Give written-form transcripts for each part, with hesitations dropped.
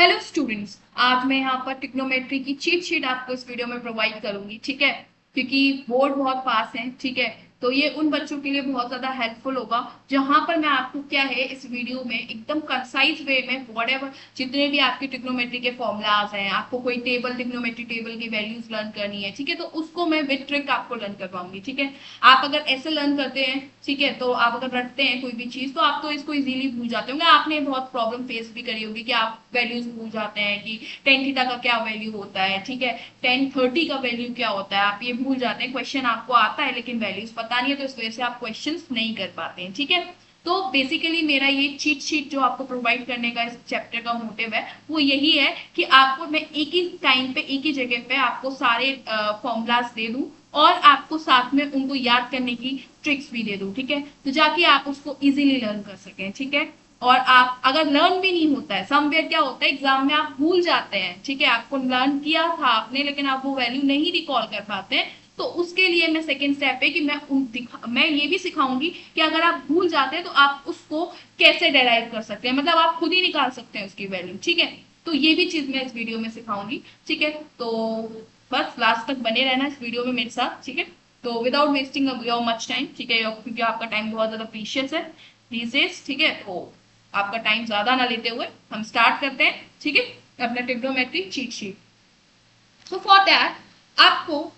Hello students, आज मैं यहाँ पर ट्रिग्नोमेट्री की चीट शीट आपको इस वीडियो में प्रोवाइड करूंगी। ठीक है, क्योंकि बोर्ड बहुत पास है। ठीक है, तो ये उन बच्चों के लिए बहुत ज्यादा हेल्पफुल होगा जहां पर मैं आपको क्या है इस वीडियो में एकदम कंसाइज वे में व्हाटएवर जितने भी आपके ट्रिग्नोमेट्री के फॉर्मूलाज हैं, आपको कोई टेबल ट्रिग्नोमेट्री टेबल की वैल्यूज लर्न करनी है, ठीक है, तो उसको मैं विद ट्रिक आपको लर्न करवाऊंगी। ठीक है, आप अगर ऐसे लर्न करते हैं, ठीक है, तो आप अगर रटते हैं कोई भी चीज तो आप तो इसको इजीली भूल जाते होंगे। आपने बहुत प्रॉब्लम फेस भी करी होगी कि आप वैल्यूज भूल जाते हैं कि टेन थीटा का क्या वैल्यू होता है, ठीक है, टेन थर्टी का वैल्यू क्या होता है, आप ये भूल जाते हैं। क्वेश्चन आपको आता है लेकिन वैल्यूज पता नहीं है, तो इस वजह से आप क्वेश्चन नहीं कर पाते हैं। ठीक है, तो बेसिकली मेरा ये चीट शीट जो आपको प्रोवाइड करने का इस चैप्टर का मोटिव है वो यही है कि आपको मैं एक ही टाइम पे एक ही जगह पे आपको सारे फॉर्मूलाज दे दूं और आपको साथ में उनको याद करने की ट्रिक्स भी दे दूं। ठीक है, तो जाके आप उसको इजीली लर्न कर सकें। ठीक है, और आप अगर लर्न भी नहीं होता है, समवेयर क्या होता है एग्जाम में आप भूल जाते हैं, ठीक है, आपको लर्न किया था आपने लेकिन आप वो वैल्यू नहीं रिकॉल कर पाते हैं, तो उसके लिए मैं सेकेंड स्टेप है कि मैं ये भी सिखाऊंगी कि अगर आप भूल जाते हैं तो आप उसको कैसे डेराइव कर सकते हैं, मतलब आप खुद ही निकाल सकते हैं उसकी वैल्यू। ठीक है, तो ये भी चीज मैं इस वीडियो में सिखाऊंगी। ठीक है, तो बस लास्ट तक बने रहना इस वीडियो में मेरे साथ। ठीक है, तो without wasting your much time, ठीक है, क्योंकि आपका टाइम बहुत ज्यादा प्रीशियस है दीज डेज। ठीक है, तो आपका टाइम ज्यादा ना लेते हुए हम स्टार्ट करते हैं। ठीक है, अपना ट्रिग्नोमेट्री चीट शीट। तो फॉर दैट आपको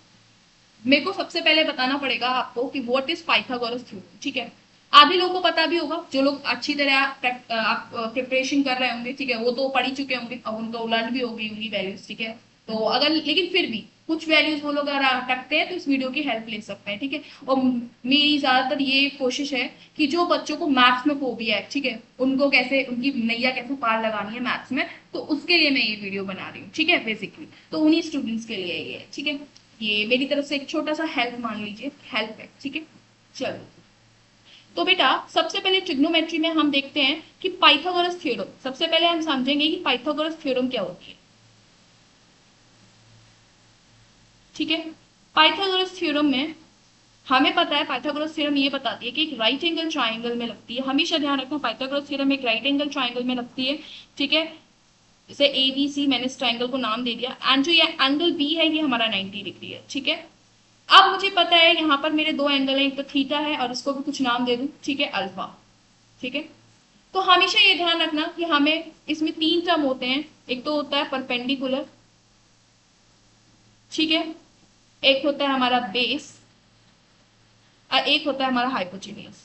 मेरे को सबसे पहले बताना पड़ेगा आपको कि व्हाट इज पाइथागोरस थ्योरम। ठीक है, आधे लोगों को पता भी होगा, जो लोग अच्छी तरह आप प्रिपरेशन कर रहे होंगे, ठीक है, वो तो पढ़ ही चुके होंगे, अब उनको लर्न भी होगी होंगी वैल्यूज। ठीक है, तो अगर लेकिन फिर भी कुछ वैल्यूज वो लोग अगर अटकते हैं तो इस वीडियो की हेल्प ले सकते हैं। ठीक है, और मेरी ज्यादातर ये कोशिश है कि जो बच्चों को मैथ्स में फोबिया है, ठीक है, उनको कैसे उनकी नैया कैसे पार लगानी है मैथ्स में, तो उसके लिए मैं ये वीडियो बना रही हूँ। ठीक है, बेसिकली तो उन्हीं स्टूडेंट्स के लिए ये है। ठीक है, ये मेरी तरफ से एक छोटा सा हेल्प मान लीजिए, हेल्प है। ठीक है, चलो, तो बेटा सबसे पहले ट्रिग्नोमेट्री में हम देखते हैं कि पाइथागोरस थ्योरम, सबसे पहले हम समझेंगे कि पाइथागोरस थ्योरम क्या होती है। ठीक है, पाइथागोरस थ्योरम में हमें पता है, पाइथागोरस थ्योरम ये बताती है कि एक राइट एंगल ट्राइंगल में लगती है। हमेशा ध्यान रखना, पाइथागोरस थ्योरम एक राइट एंगल ट्राइंगल में लगती है। ठीक है, जैसे ए बी सी मैंने इस ट्राइंगल को नाम दे दिया, एंड जो ये एंगल बी है ये हमारा 90 डिग्री है। ठीक है, अब मुझे पता है यहाँ पर मेरे दो एंगल हैं, एक तो थीटा है और इसको भी कुछ नाम दे दूं, ठीक है, अल्फा। ठीक है, तो हमेशा ये ध्यान रखना कि हमें इसमें तीन टर्म होते हैं, एक तो होता है परपेंडिकुलर, ठीक है, एक होता है हमारा बेस और एक होता है हमारा हाइपोटेन्यूज।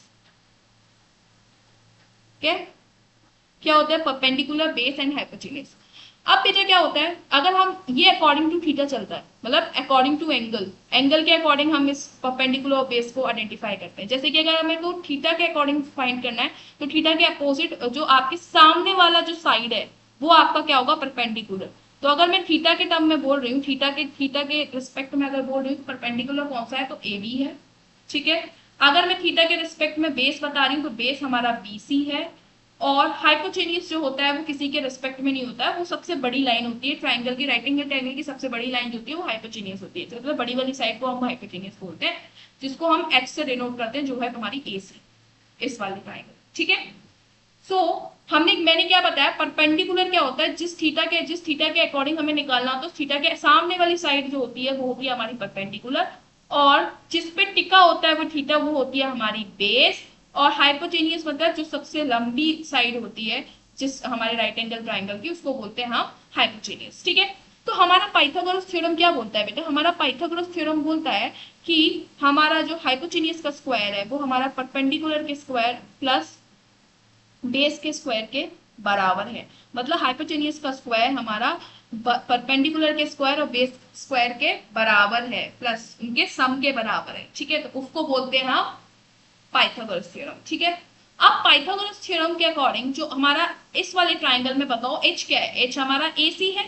क्या क्या होता है परपेंडिकुलर, बेस एंड हाइपोटेन्यूज। अब बेटा क्या होता है, अगर हम ये अकॉर्डिंग टू थीटा चलता है, मतलब अकॉर्डिंग टू एंगल, एंगल के अकॉर्डिंग हम इस परपेंडिकुलर और बेस को आइडेंटिफाई करते हैं। जैसे कि अगर हमें को थीटा के अकॉर्डिंग फाइंड करना है तो थीटा के अपोजिट जो आपके सामने वाला जो साइड है वो आपका क्या होगा, परपेंडिकुलर। तो अगर मैं थीटा के टर्म में बोल रही हूँ, थीटा के रिस्पेक्ट में अगर बोल रही हूँ तो परपेंडिकुलर कौन सा है, तो ए बी है। ठीक है, अगर मैं थीटा के रिस्पेक्ट में बेस बता रही हूँ तो बेस हमारा बी सी है। और हाइपोटेन्यूज जो होता है वो किसी के रिस्पेक्ट में नहीं होता है, वो सबसे बड़ी लाइन होती है ट्राइंगल की, राइट एंगल ट्राइंगल की सबसे बड़ी लाइन जो होती है वो हाइपोटेन्यूज होती है, तो मतलब बड़ी वाली साइड को हम हाइपोटेन्यूज बोलते हैं, जिसको हम एच से डिनोट करते हैं, जो है हमारी ए सी, इस वाली ट्राइंगल। ठीक है, सो मैंने क्या बताया, परपेंडिकुलर क्या होता है, जिस थीटा के अकॉर्डिंग हमें निकालना, तो थीटा के सामने वाली साइड जो होती है वो होती है हमारी परपेंडिकुलर, और जिस पे टिका होता है वो थीटा वो होती है हमारी बेस, और हाइपोटेन्यूज मतलब जो सबसे लंबी साइड होती है जिस हमारे राइट एंगल ट्राइंगल की, उसको बोलते हैं हम हाइपोटेन्यूज। ठीक है, तो हमारा पाइथागोरस थ्योरम क्या बोलता है बेटा, हमारा पाइथागोरस थ्योरम बोलता है कि हमारा जो हाइपोटेन्यूज का स्क्वायर है वो हमारा परपेंडिकुलर के स्क्वायर प्लस बेस के स्क्वायर के बराबर है। मतलब हाइपोटेन्यूज का स्क्वायर हमारा परपेंडिकुलर के स्क्वायर और बेस स्क्वायर के बराबर है, प्लस उनके सम के बराबर है। ठीक है, तो उसको बोलते हैं हम पाइथागोरस थ्योरम। ठीक है, अब पाइथागोरस थ्योरम के अकॉर्डिंग जो हमारा इस वाले ट्राइंगल में बताओ एच क्या है, एच हमारा ए सी है,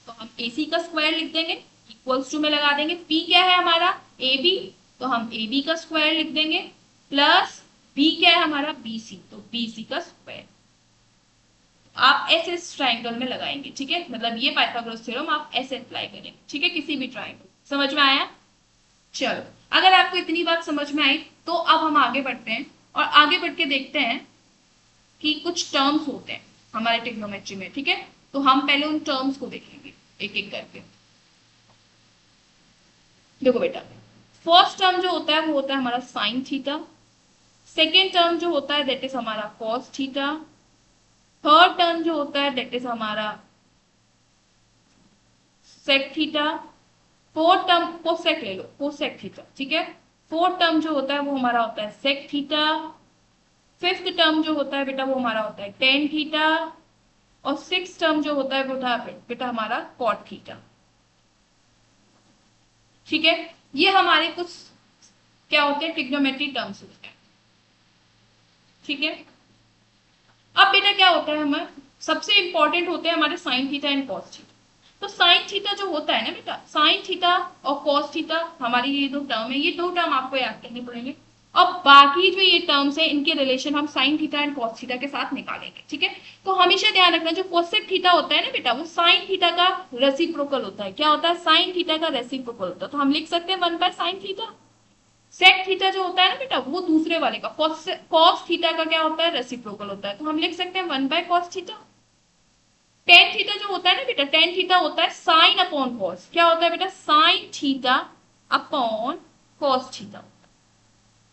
तो हम ए सी का स्क्वायर लिख देंगे, इक्वल्स टू में लगा देंगे, पी क्या है हमारा ए बी, तो हम ए बी का स्क्वायर लिख देंगे, प्लस बी क्या है हमारा बी सी, तो बी सी का स्क्वायर आप ऐसे इस ट्राइंगल में लगाएंगे। ठीक है, मतलब ये पाइथागोरस थ्योरम आप ऐसे अप्लाई करेंगे। ठीक है, किसी भी ट्राइंगल, समझ में आया। चलो, अगर आपको इतनी बात समझ में आई तो अब हम आगे बढ़ते हैं और आगे बढ़ के देखते हैं कि कुछ टर्म्स होते हैं हमारे ट्रिग्नोमेट्री में। ठीक है, तो हम पहले उन टर्म्स को देखेंगे एक एक करके। देखो बेटा, फर्स्ट टर्म जो होता है वो होता है हमारा साइन थीटा, सेकेंड टर्म जो होता है दैट इज हमारा कॉस थीटा, थर्ड टर्म जो होता है दैट इज हमारा sec theta, fourth term cosec ले लो, कोसेक थीटा, ठीक है। फोर्थ टर्म जो होता है वो हमारा होता है सेक थीटा, फिफ्थ टर्म जो होता है बेटा वो हमारा होता है टेन थीटा, और सिक्स टर्म जो होता है बेटा हमारा कॉट थीटा, ठीक है। ये हमारे कुछ क्या होते हैं, ट्रिग्नोमेट्री टर्म्स होते हैं, ठीक है। अब बेटा क्या होता है, हमें सबसे इंपॉर्टेंट होते हैं हमारे sine theta and cos theta. तो साइन थीटा जो होता है ना बेटा, साइन थीटा और कॉस थीटा, हमारी ये दो टर्म है, ये दो टर्म आपको याद करने पड़ेंगे। अब बाकी जो ये टर्म्स है इनके रिलेशन हम sine theta and cos theta के साथ निकालेंगे, ठीक है। तो हमेशा ध्यान रखना, जो कोसेक थीटा होता है ना बेटा, वो साइन थीटा का रेसिप्रोकल होता है। क्या होता है, साइन थीटा का रेसिप्रोकल होता है। तो हम लिख सकते हैं 1/sin थीटा। सेक थीटा जो होता है ना बेटा, वो दूसरे वाले का, कॉस थीटा का क्या होता है, रेसिप्रोकल होता है। तो हम लिख सकते हैं 1/cos थीटा। टेन थीटा जो होता है ना बेटा, टेन थीटा होता है साइन अपॉन कॉस। क्या होता है बेटा, sine theta upon cos theta.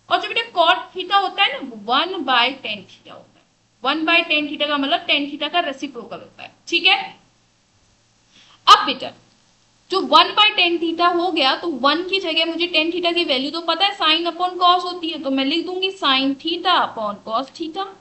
और जो बेटा कॉट थीटा होता है ना, 1/tan थीटा होता है। 1/tan थीटा का मतलब टेन थीटा का रेसिप्रोकल होता है, ठीक है। अब बेटा जो 1/tan थीटा हो गया, तो 1 की जगह मुझे टेन थीटा की वैल्यू तो पता है साइन अपॉन कॉस होती है, तो मैं लिख दूंगी sine theta upon cos theta.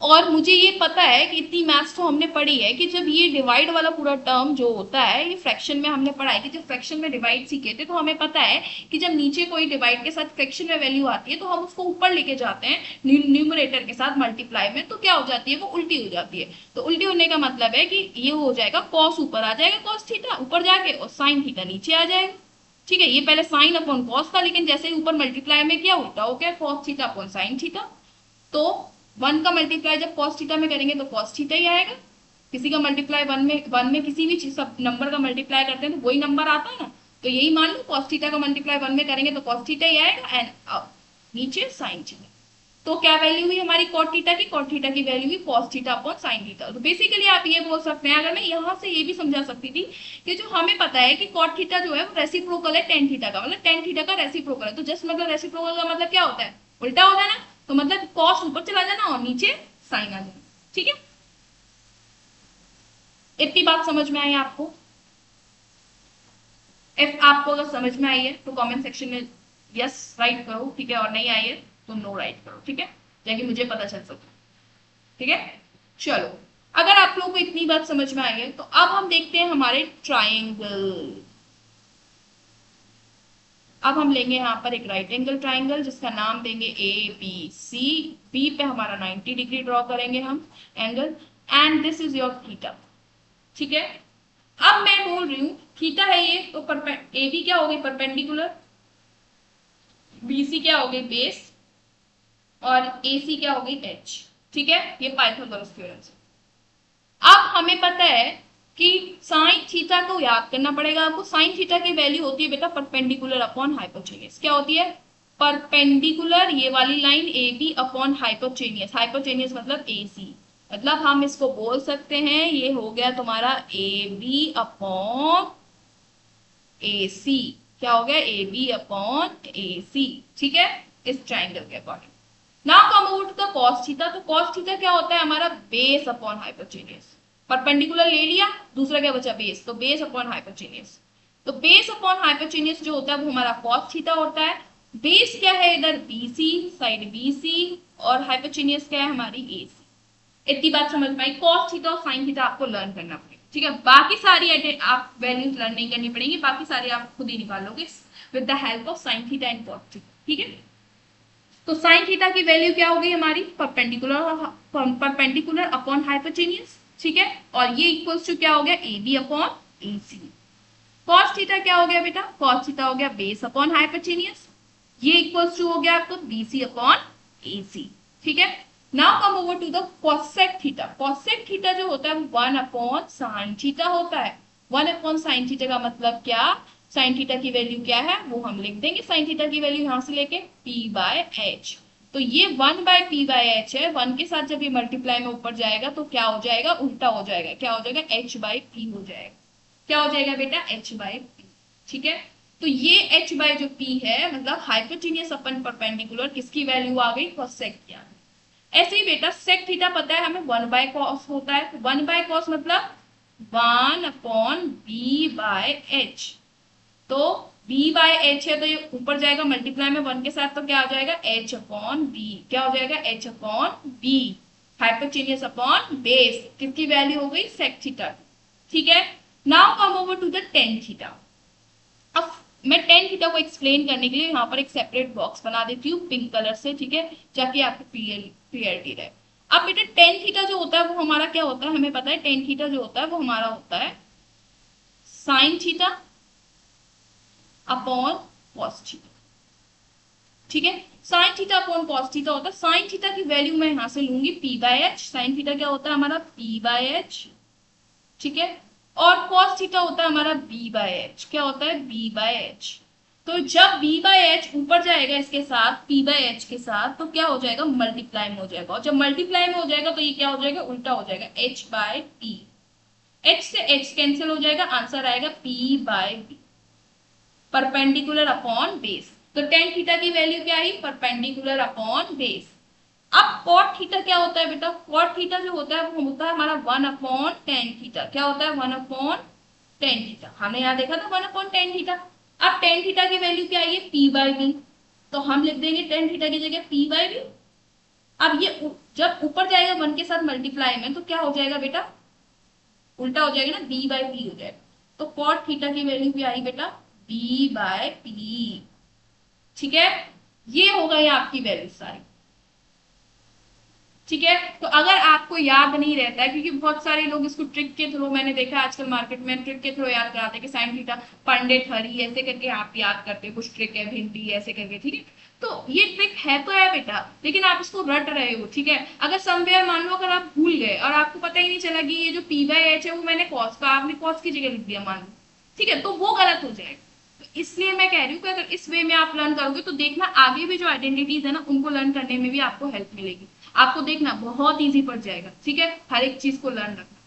और मुझे ये पता है कि इतनी मैथ्स तो हमने पढ़ी है कि जब ये डिवाइड वाला पूरा टर्म जो होता है, ये फ्रैक्शन में हमने पढ़ा है कि जब फ्रैक्शन में डिवाइड सीखे थे, तो हमें पता है कि जब नीचे कोई डिवाइड के साथ फ्रैक्शन में वैल्यू आती है तो हम उसको ऊपर लेके जाते हैं न्यूमरेटर के साथ मल्टीप्लाई में, तो क्या हो जाती है, वो उल्टी हो जाती है। तो उल्टी होने का मतलब है कि ये हो जाएगा कॉस ऊपर आ जाएगा, कॉस थीटा ऊपर जाके, और साइन थीटा नीचे आ जाएगा, ठीक है। ये पहले साइन अपॉन कॉस था, लेकिन जैसे ही ऊपर मल्टीप्लाई में किया उल्टा हो गया, cos theta upon sine theta. तो 1 का मल्टीप्लाई जब cos थीटा में करेंगे तो cos थीटा ही आएगा। किसी का मल्टीप्लाई 1 में किसी भी चीज सब नंबर का मल्टीप्लाई करते हैं तो वही नंबर आता है ना, तो यही मान लो cos थीटा का मल्टीप्लाई 1 में करेंगे तो cos थीटा ही आएगा, एंड नीचे sin थीटा। तो क्या वैल्यू हुई हमारी cot थीटा की, cot थीटा की वैल्यू हुई cos theta upon sin theta. तो बेसिकली आप ये बोल सकते हैं, अगर मैं यहाँ से ये भी समझा सकती थी कि जो हमें पता है कि cot थीटा जो है वो रेसिप्रोकल है tan थीटा का, मतलब tan थीटा का रेसिप्रोकल है। तो जस्ट मतलब रेसिप्रोकल का मतलब क्या होता है, उल्टा होता है ना। तो मतलब cos ऊपर चला जाना और नीचे sin आ जाना, ठीक है। इतनी बात समझ में आई आपको? इफ आपको अगर समझ में आई है तो कमेंट सेक्शन में यस राइट करो, ठीक है, और नहीं आई है तो नो राइट करो, ठीक है, ताकि मुझे पता चल सके, ठीक है। चलो, अगर आप लोगों को इतनी बात समझ में आई है तो अब हम देखते हैं हमारे ट्राइंगल। अब हम लेंगे यहाँ पर एक राइट एंगल ट्राइंगल जिसका नाम देंगे ABC। बी पे हमारा 90 डिग्री ड्रॉ करेंगे हम angle, and this is your theta, ठीक है। अब मैं बोल रही हूँ थीटा है ये, तो AB क्या हो गई, परपेंडिकुलर, BC क्या हो गई, बेस, और AC क्या हो गई, एच, ठीक है। ये पाइथागोरस थ्योरम से। अब हमें पता है कि साइन थीटा को याद करना पड़ेगा आपको। साइन थीटा की वैल्यू होती है बेटा परपेंडिकुलर अपॉन हाइपोटेन्यूज। क्या होती है, परपेंडिकुलर, ये वाली line AB upon hypotenuse. Hypotenuse मतलब AC, मतलब हम इसको बोल सकते हैं ये हो गया तुम्हारा AB अपॉन AC। क्या हो गया, AB अपॉन AC, ठीक है, इस ट्राइंगल के according. Now come over to the cos theta. तो cos थीटा क्या होता है हमारा, बेस अपॉन हाइपोटेन्यूज। परपेंडिकुलर ले लिया, दूसरा क्या बचा, बेस, तो बेस अपॉन हाइपोटेन्यूज। तो बेस अपॉन हाइपोटेन्यूज जो होता है वो हमारा cos थीटा होता है। बेस क्या है इधर, BC, साइड BC, और हाइपोटेन्यूज क्या है हमारी AC। इतनी बात समझ में आई। cos थीटा और sin थीटा आपको लर्न करना पड़ेगा, ठीक है। बाकी सारी आप वैल्यूज लर्न नहीं करनी पड़ेंगी, बाकी सारी आप खुद ही निकाल लोगे with the help of sin theta and cos theta, ठीक है। तो साइन थीटा की वैल्यू क्या हो गई हमारी, परपेंडिकुलर अपॉन हाइपोटेन्यूज, ठीक है। और ये इक्वल्स टू क्या हो गया, AB upon AC। cos theta क्या हो गया बेटा, cos थीटा हो गया बेस अपॉन हाइपोटेन्यूज। ये इक्वल्स टू हो गया आपको BC अपॉन AC, ठीक है। Now come over to the cosec theta. cosec theta जो होता है 1 अपॉन sin थीटा होता है। 1 अपॉन sin थीटा का मतलब क्या, साइन थीटा की वैल्यू क्या है वो हम लिख देंगे, साइन थीटा की वैल्यू यहां से लेके P/H। तो ये 1/p/h है, 1 के साथ जब ये मल्टीप्लाई में ऊपर जाएगा तो क्या हो जाएगा, उल्टा हो जाएगा, क्या हो जाएगा, h/p हो जाएगा। क्या हो जाएगा बेटा, h/p। ठीक है, तो ये h बाय जो p है मतलब हाइपोटेन्यूस अपन परपेंडिकुलर किसकी वैल्यू आ गई, कोसेक की आ गई। ऐसे ही बेटा सेक थीटा पता है हमें 1/cos होता है, 1/cos मतलब 1/b/h। तो b/h है तो ये ऊपर जाएगा मल्टीप्लाई में 1 के साथ, तो क्या आ जाएगा, h/b। क्या हो जाएगा, h/b, हाइपोटेन्यूस अपॉन बेस, किसकी वैल्यू हो गई, सेक थीटा। ठीक है, now come over to the tan theta. अब मैं टेन थीटा को एक्सप्लेन करने के लिए यहाँ पर एक सेपरेट बॉक्स बना देती हूँ पिंक कलर से, ठीक है, ताकि आपको क्लियरिटी रहे। अब बेटा टेन थीटा जो होता है वो हमारा क्या होता है, हमें पता है टेन थीटा जो होता है वो हमारा होता है sine theta upon cos theta. ठीक है, sine theta upon cos theta होता है, साइन थीटा की वैल्यू मैं यहां से लूंगी p/h, साइन थीटा क्या होता है हमारा p/h। ठीक है, और कॉस थीटा होता है हमारा b/h, क्या होता है b/h। तो जब b/h ऊपर जाएगा इसके साथ p/h के साथ तो क्या हो जाएगा, मल्टीप्लाई में हो जाएगा, और जब मल्टीप्लाई में हो जाएगा तो ये क्या हो जाएगा, उल्टा हो जाएगा, h/p। h से h कैंसिल हो जाएगा, आंसर आएगा p/b, परपेंडिकुलर अपॉन बेस। तो टेन थीटा की वैल्यू क्या आई, परपेंडिकुलर अपॉन बेस। अब कॉट थीटा क्या होता है बेटा, कॉट थीटा जो होता है वो होता है हमारा 1/tan थीटा। क्या होता है, 1/tan थीटा। हमने यहाँ देखा था 1/tan थीटा। अब tan थीटा की वैल्यू क्या आई है, p/b, तो हम लिख देंगे tan थीटा की जगह p/b। अब ये जब ऊपर जाएगा 1 के साथ मल्टीप्लाई में तो क्या हो जाएगा बेटा, उल्टा हो जाएगा ना, b/p हो जाएगा। तो कॉट थीटा की वैल्यू क्या आई बेटा, b/p। ठीक है, ये हो गई आपकी वैल्यू सारी। ठीक है, तो अगर आपको याद नहीं रहता है, क्योंकि बहुत सारे लोग इसको ट्रिक के थ्रू, मैंने देखा आजकल मार्केट में ट्रिक के थ्रू याद कराते हैं कि साइन थीटा पंडित हरी ऐसे करके आप याद करते हैं, कुछ ट्रिक है भिंडी ऐसे करके। ठीक है, तो ये ट्रिक है तो है बेटा, लेकिन आप इसको रट रहे हो। ठीक है, अगर समवेयर मान लो अगर आप भूल गए और आपको पता ही नहीं चला कि ये जो p/h है वो मैंने कॉस का, आपने कॉस की जगह लिख दिया मान लो, ठीक है, तो वो गलत हो जाएगा। तो इसलिए मैं कह रही हूँ कि अगर इस वे में आप लर्न करोगे तो देखना आगे भी जो आइडेंटिटीज है ना उनको लर्न करने में भी आपको हेल्प मिलेगी। आपको देखना बहुत इजी पड़ जाएगा। ठीक है, हर एक चीज को लर्न रखना।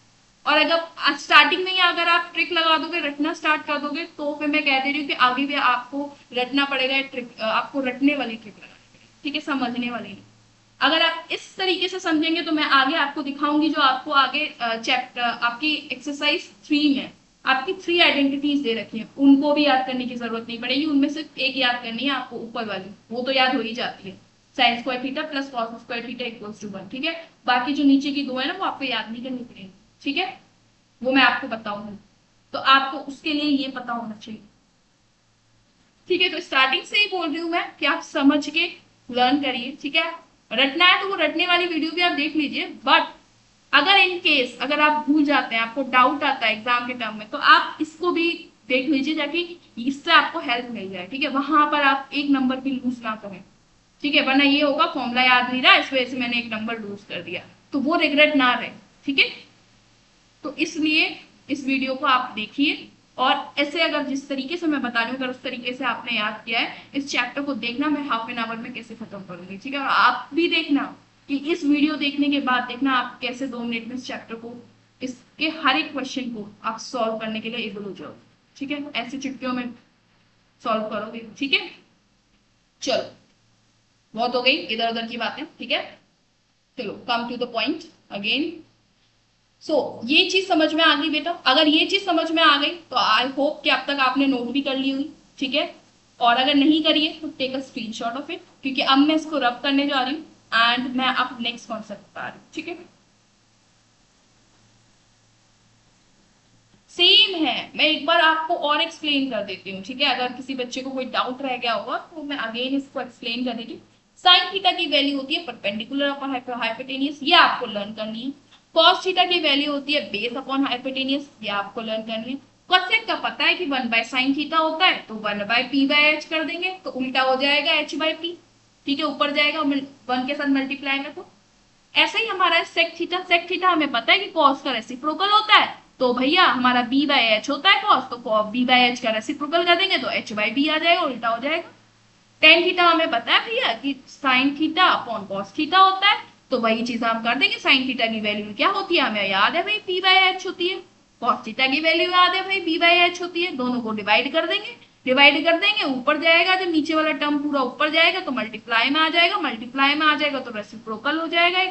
और अगर स्टार्टिंग में ही अगर आप ट्रिक लगा दोगे, रटना स्टार्ट कर दोगे, तो फिर मैं कह दे रही हूँ कि आगे भी आपको रटना पड़ेगा ट्रिक, आपको रटने वाली ट्रिक लगानी पड़ेगी। ठीक है, समझने वाली नहीं। अगर आप इस तरीके से समझेंगे तो मैं आगे आपको दिखाऊंगी, जो आपको आगे चैप्टर आपकी एक्सरसाइज 3 में आपकी 3 आइडेंटिटीज दे रखी है, उनको भी याद करने की जरूरत नहीं पड़ेगी। उनमें सिर्फ एक याद करनी है आपको, ऊपर वाली, वो तो याद हो ही जाती है, sine square theta plus cos square theta equals to 1। ठीक है, बाकी जो नीचे की 2 है ना वो आपको याद नहीं करनी पड़ेगी। ठीक है, वो मैं आपको बताऊंगी, तो आपको उसके लिए ये पता होना चाहिए। ठीक है, तो स्टार्टिंग से ही बोल रही हूँ मैं कि आप समझ के लर्न करिए। ठीक है, रटना है तो वो रटने वाली वीडियो भी आप देख लीजिए, बट अगर इन केस अगर आप भूल जाते हैं, आपको डाउट आता है एग्जाम के टर्म में, तो आप इसको भी देख लीजिए ताकि इससे आपको हेल्प मिल जाए। ठीक है, वहां पर आप एक नंबर भी लूज ना करें। ठीक है, वरना ये होगा फॉर्मूला याद नहीं रहा, इस वजह से मैंने एक नंबर लूज कर दिया, तो वो रिग्रेट ना रहे। ठीक है, तो इसलिए इस वीडियो को आप देखिए, और ऐसे अगर जिस तरीके से मैं बता रही हूँ अगर उस तरीके से आपने याद किया है, इस चैप्टर को देखना मैं हाफ एन आवर में कैसे खत्म करूंगी। ठीक है, और आप भी देखना कि इस वीडियो देखने के बाद देखना आप कैसे 2 मिनट में इस चैप्टर को, इसके हर एक क्वेश्चन को आप सॉल्व करने के लिए एबल हो जाओ। ठीक है, ऐसे चुटकियों में सॉल्व करोगे। ठीक है, चलो बहुत हो गई इधर उधर की बातें। ठीक है, चलो come to the point again. ये चीज समझ में आ गई बेटा, अगर ये चीज समझ में आ गई तो आई होप कि अब तक आपने नोट भी कर ली हुई। ठीक है, और अगर नहीं करी है तो take a screenshot of it, क्योंकि अब मैं इसको रब करने जा रही हूँ एंड मैं अब नेक्स्ट कॉन्सेप्ट बता रही हूँ। ठीक है, सेम है, मैं एक बार आपको और एक्सप्लेन कर देती हूँ। ठीक है, अगर किसी बच्चे को कोई डाउट रह गया होगा तो मैं अगेन इसको एक्सप्लेन कर देती हूँ। साइन थीटा की वैल्यू होती है परपेंडिकुलर अपॉन हाइपोटेनियस, ये आपको लर्न करनी है। कॉस थीटा की वैल्यू होती है बेस अपॉन हाइपोटेनियस, ये आपको लर्न करनी है। कोसेक का पता है कि 1/sin थीटा होता है, तो 1/p/h कर देंगे तो उल्टा हो जाएगा h/p। ठीक है, ऊपर जाएगा 1 के साथ मल्टीप्लाई में, तो ऐसा ही हमारा सेक थीटा हमें पता है कि कॉस का रेसिप्रोकल होता है, तो भैया हमारा b/h होता है कॉस, तो b/h का रेसिप्रोकल कर देंगे तो h/b आ जाएगा, उल्टा हो जाएगा। टेन थीटा हमें पता है भैया कि sine theta upon cos theta होता है, तो वही चीज हम कर देंगे। साइन थीटा की वैल्यू क्या होती है हमें याद है भाई, पी बाई एच होती है। कॉस थीटा की वैल्यू याद है भाई, पी बाई एच होती है। दोनों को डिवाइड कर देंगे, डिवाइड कर देंगे, ऊपर जाएगा जब नीचे वाला टर्म पूरा ऊपर जाएगा तो मल्टीप्लाई में आ जाएगा, मल्टीप्लाई में आ जाएगा तो रेसिप्रोकल हो जाएगा,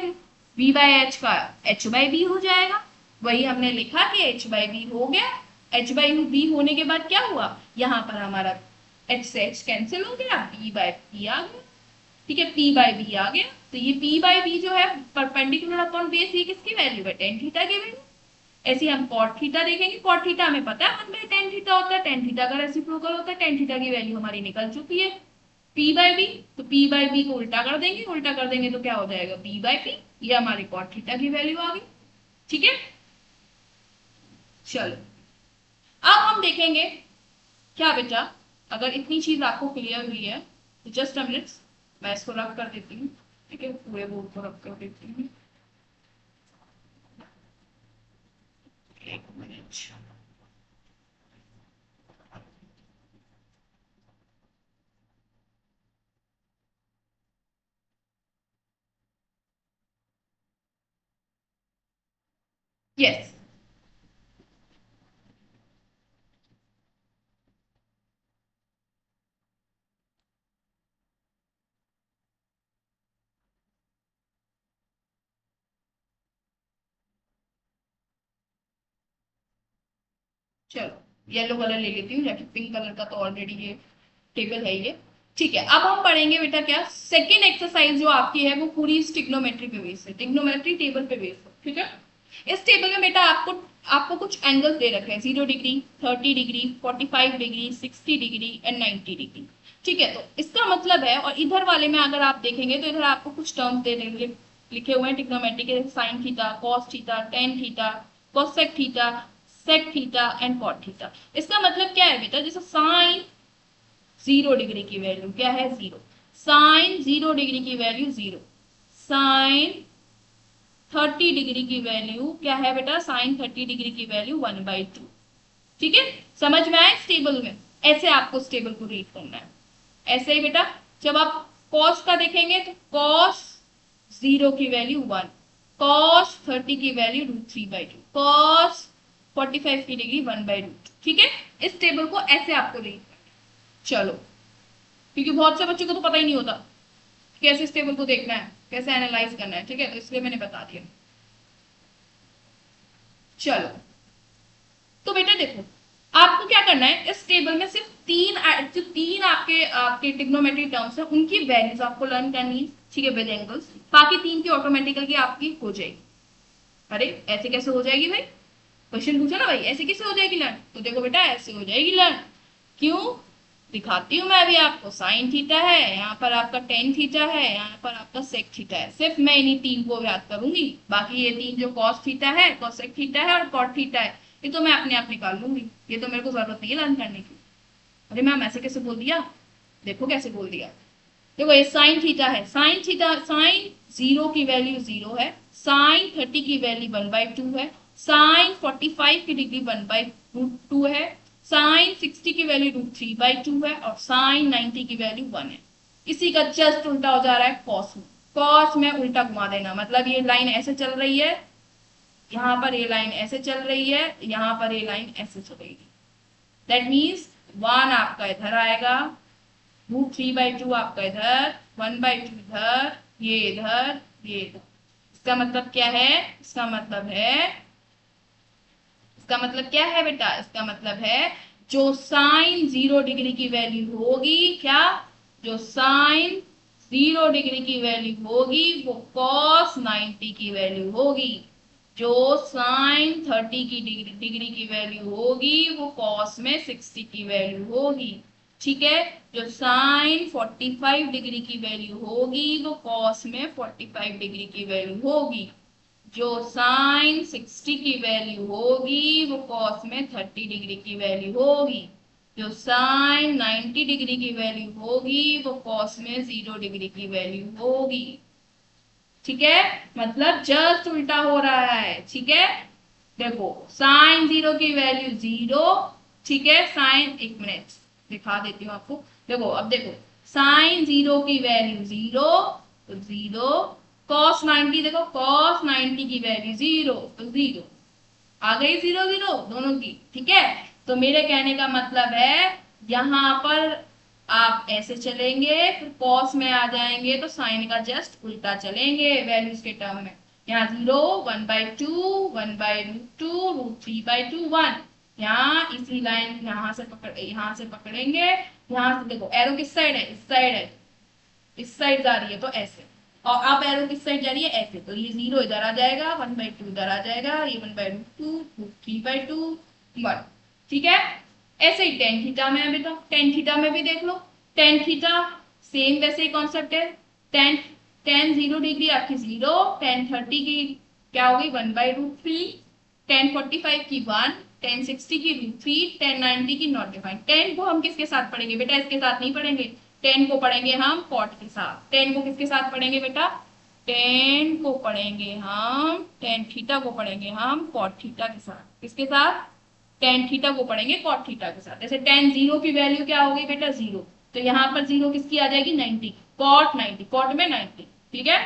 बी बाई एच का एच बाई बी हो जाएगा। वही हमने लिखा कि एच बाई बी हो गया। एच बाई बी होने के बाद क्या हुआ, यहाँ पर हमारा एच से एच कैंसिल हो गया, पी बाई पी आ गया। ठीक है, पी बाई बी आ गया। तो ये पी बाई बी जो है परपेंडिकुलर अपॉन बेस, ये किसकी वैल्यू है, टेन थीटा की वैल्यू। ऐसे हम कॉट थीटा देखेंगे, कॉट थीटा हमें पता है 1/tan थीटा होता है, tan थीटा का रेसिप्रोकल होता है, tan थीटा की वैल्यू हमारी निकल चुकी है पी बाई बी। तो पी बाई बी को उल्टा कर देंगे, उल्टा कर देंगे तो क्या हो जाएगा, बी बाई पी। ये हमारी कॉट थीटा की वैल्यू आ गई। ठीक है, चलो अब हम देखेंगे क्या बेटा, अगर इतनी चीज आपको क्लियर हुई है तो जस्ट अ मिनट, मैं इसको रब कर देती हूँ। ठीक है, पूरे बोर्ड को रब कर देती हूँ, एक मिनट। यस, चलो येलो कलर ले लेती हूँ, जाके पिंक कलर का तो ऑलरेडी ये टेबल है ये। ठीक है, अब हम पढ़ेंगे बेटा क्या, सेकेंड एक्सरसाइज जो आपकी है वो पूरी ट्रिग्नोमेट्री पे बेस्ड है, ट्रिग्नोमेट्री टेबल पे बेस्ड है। ठीक है, इस टेबल में बेटा आपको आपको कुछ एंगल्स दे रखे हैं, 0 degree, 30 degree, 45 degree, 60 degree and 90 degree. ठीक है, तो इसका मतलब है, और इधर वाले में अगर आप देखेंगे तो इधर आपको कुछ टर्म्स दे देंगे, लिखे हुए हैं ट्रिग्नोमेट्री के, sine theta, cos theta, tan theta, cosec theta, sec theta and cot theta. इसका मतलब क्या है बेटा, जैसे साइन 0 डिग्री की वैल्यू क्या है, 0। साइन 0 डिग्री की वैल्यू 0। साइन 30 डिग्री की वैल्यू क्या है बेटा, साइन 30 डिग्री की वैल्यू 1/2। ठीक है, समझ में आया, इस टेबल में ऐसे आपको इस टेबल को रीड करना है। ऐसे ही बेटा जब आप कॉस का देखेंगे तो कॉस 0 की वैल्यू 1, कॉस 30 की वैल्यू √3/2, कॉस 45 की डिग्री 1/√2। ठीक है, इस टेबल को ऐसे आपको रीड, चलो, क्योंकि बहुत से बच्चों को तो पता ही नहीं होता कैसे इस टेबल को देखना है, कैसे एनालाइज करना है। ठीक है, तो इसलिए मैंने बता दिया। चलो, तो बेटा देखो, आपको क्या करना है, इस टेबल में सिर्फ जो तीन आपके आपके ट्रिग्नोमेट्री टर्म्स है उनकी वैल्यूज आपको लर्न करनी है। ठीक है, विद एंगल्स, बाकी तीन की ऑटोमेटिकली आपकी हो जाएगी। अरे ऐसे कैसे हो जाएगी भाई, क्वेश्चन पूछा ना भाई, ऐसे कैसे हो जाएगी लर्न, तो देखो बेटा ऐसे हो जाएगी लर्न। क्यों, दिखाती हूँ मैं अभी आपको। साइन थीटा है, यहाँ पर आपका टेन थीटा है, यहाँ पर आपका सेक थीटा है। सिर्फ मैं इन्हीं तीन को याद करूंगी, बाकी ये तीन जो कॉस थीटा है, कॉसेक थीटा है और कॉट थीटा है, ये तो मैं अपने आप निकाल लूंगी, ये तो मेरे को जरूरत नहीं है लर्न करने की। अरे मैम ऐसे कैसे बोल दिया, देखो कैसे बोल दिया। देखो ये साइन थीटा है, साइन थीटा, साइन 0 की वैल्यू 0 है, साइन 30 की वैल्यू 1/2 है, साइन 45 की डिग्री 1/√2 है, साइन 60 की वैल्यू √3/2 है और साइन 90 की वैल्यू 1 है। इसी का जस्ट उल्टा हो जा रहा है कॉस में। कॉस में उल्टा घुमा देना, मतलब ये लाइन ऐसे चल रही है, यहाँ पर ये लाइन ऐसे चल रही है, यहाँ पर ये लाइन ऐसे चलेगी। दैट मीन्स 1 आपका इधर आएगा, √3/2 आपका इधर, 1/2 इधर, ये इधर, ये इधर। इसका मतलब क्या है, इसका मतलब है, इसका मतलब क्या है बेटा, इसका मतलब है जो साइन 0 डिग्री की वैल्यू होगी, क्या, जो साइन 0 डिग्री की वैल्यू होगी वो कॉस 90 की वैल्यू होगी, जो साइन 30 की डिग्री की वैल्यू होगी वो कॉस में 60 की वैल्यू होगी। ठीक है, जो साइन 45 डिग्री की वैल्यू होगी वो कॉस में 45 डिग्री की वैल्यू होगी, जो साइन 60 की वैल्यू होगी वो कॉस में 30 डिग्री की वैल्यू होगी, जो साइन 90 डिग्री की वैल्यू होगी वो कॉस में 0 डिग्री की वैल्यू होगी। ठीक है, मतलब जस्ट उल्टा हो रहा है। ठीक है, देखो साइन 0 की वैल्यू 0, ठीक है, साइन, एक मिनट दिखा देती हूँ आपको। देखो अब देखो, साइन 0 की वैल्यू 0 तो 0, कॉस 90 देखो कॉस 90 की वैल्यू 0 तो 0, आ गई 0 0 दोनों की, ठीक है। तो मेरे कहने का मतलब है यहां पर आप ऐसे चलेंगे, फिर कॉस में आ जाएंगे तो साइन का जस्ट उल्टा चलेंगे वैल्यूज के टर्म में। यहाँ 0 1/2 1/√2 √3/2 1, यहाँ इसी लाइन यहाँ से पकड़ेंगे, यहाँ से देखो एरो किस साइड है, इस साइड है, इस साइड जा रही है तो ऐसे, और अब एरो किस साइड जा रही है ऐसे, तो ये 0 इधर आ जाएगा, 1/2 इधर आ जाएगा, ये 1/√2 3/2 1, ठीक है। ऐसे ही टेन थीटा में है बेटा, टेन थीटा में भी देख लो, टेन थीटा सेम वैसे ही कॉन्सेप्ट है। टेन टेन 0 डिग्री आपकी 0, टेन 30 की क्या होगी 1/√3, टेन 45 की 1, टेन 60 की √3, टेन 90 की नॉट डिफाइंड। टेन को हम किसके साथ पढ़ेंगे बेटा, इसके साथ नहीं पढ़ेंगे, टेन को पढ़ेंगे हम कॉट के साथ। टेन को किसके साथ पढ़ेंगे बेटा, टेन को पढ़ेंगे हम, टेन थीटा को पढ़ेंगे हम कॉट थीटा के साथ। किसके साथ, टेन थीटा को पढ़ेंगे कॉट थीटा के साथ। जैसे टेन 0 की वैल्यू क्या होगी बेटा 0, तो यहाँ पर 0 किसकी आ जाएगी 90, कॉट 90, कॉट में 90, ठीक है।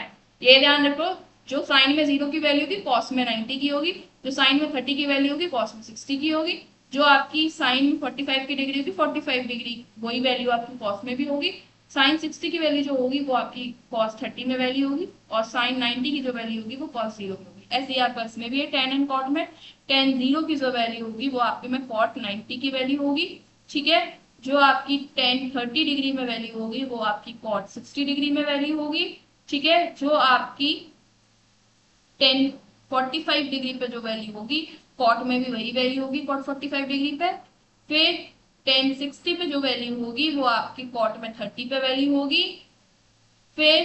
ये ध्यान रखो, जो साइन में 0 की वैल्यू होगी कॉस में 90 की होगी, जो साइन में 30 की वैल्यू होगी कॉस में 60 की होगी, जो आपकी साइन में 45 की डिग्री होगी 45 डिग्री वही वैल्यू आपकी कॉस में भी होगी, साइन 60 की वैल्यू जो होगी वो आपकी कॉस 30 में वैल्यू होगी, और साइन 90 की जो वैल्यू होगी वो कॉस 0 में होगी। ऐसे ही आपका इसमें भी है टेन एंड कॉट में, टेन 0 की जो वैल्यू होगी वो आपके में कॉट 90 की वैल्यू होगी, ठीक है। जो आपकी टेन 30 डिग्री में वैल्यू होगी वो आपकी कॉट 60 डिग्री में वैल्यू होगी, ठीक है। जो आपकी टेन 45 डिग्री पे जो वैल्यू होगी कॉट में भी वही वैल्यू होगी कॉट 45 डिग्री पे। फिर टेन 60 पे जो वैल्यू होगी वो आपकी कॉट में 30 पे वैल्यू होगी। फिर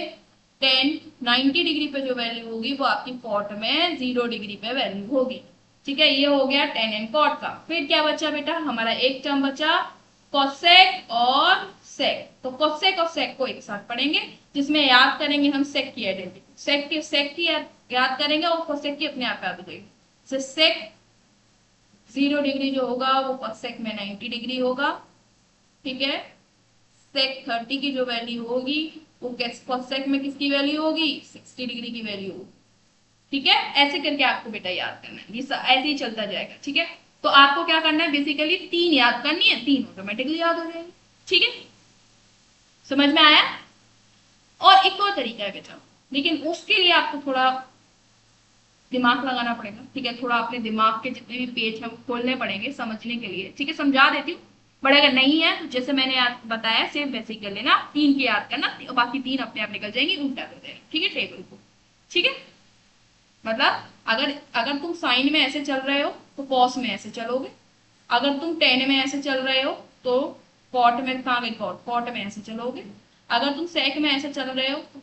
टेन 90 डिग्री पे जो वैल्यू होगी वो आपकी कॉट में 0 डिग्री पे वैल्यू होगी, ठीक है। ये हो गया टेन एंड कॉट का। फिर क्या बचा बेटा, हमारा एक टर्म बचा कोसेक और सेक। तो कोसेक और सेक को एक साथ पढ़ेंगे, जिसमें याद करेंगे हम सेक की आइडेंटिटी, सेक की याद करेंगे और कोसेक की अपने आप याद हो जाएगी। तो सेक 0 डिग्री जो होगा वो कोसेक में 90 डिग्री होगा, ठीक है। सेक 30 की जो वैल्यू होगी वो कोसेक में किसकी वैल्यू होगी 60 डिग्री की वैल्यू होगी, ठीक है। ऐसे करके आपको बेटा याद करना है, ये ऐसे ही चलता जाएगा, ठीक है। तो आपको क्या करना है, बेसिकली 3 याद करनी है, 3 ऑटोमेटिकली याद हो जाएगी, ठीक है। समझ में आया। और एक और तरीका है बेटा, लेकिन उसके लिए आपको थोड़ा दिमाग लगाना पड़ेगा, ठीक है। थोड़ा अपने दिमाग के जितने भी पेज हैं वो खोलने पड़ेंगे समझने के लिए, ठीक है। समझा देती हूँ, बट अगर नहीं है तो जैसे मैंने याद बताया सेम वैसे ही कर लेना, 3 की याद करना और बाकी 3 अपने आप निकल जाएंगी, उल्टा कर देना, ठीक है, टेबल को, ठीक है। मतलब अगर अगर तुम साइन में ऐसे चल रहे हो तो कॉस में ऐसे चलोगे, अगर तुम टेन में ऐसे चल रहे हो तो कॉट में, कहाँ गई कॉट, कॉट में ऐसे चलोगे, अगर तुम सेक में ऐसे चल रहे हो तो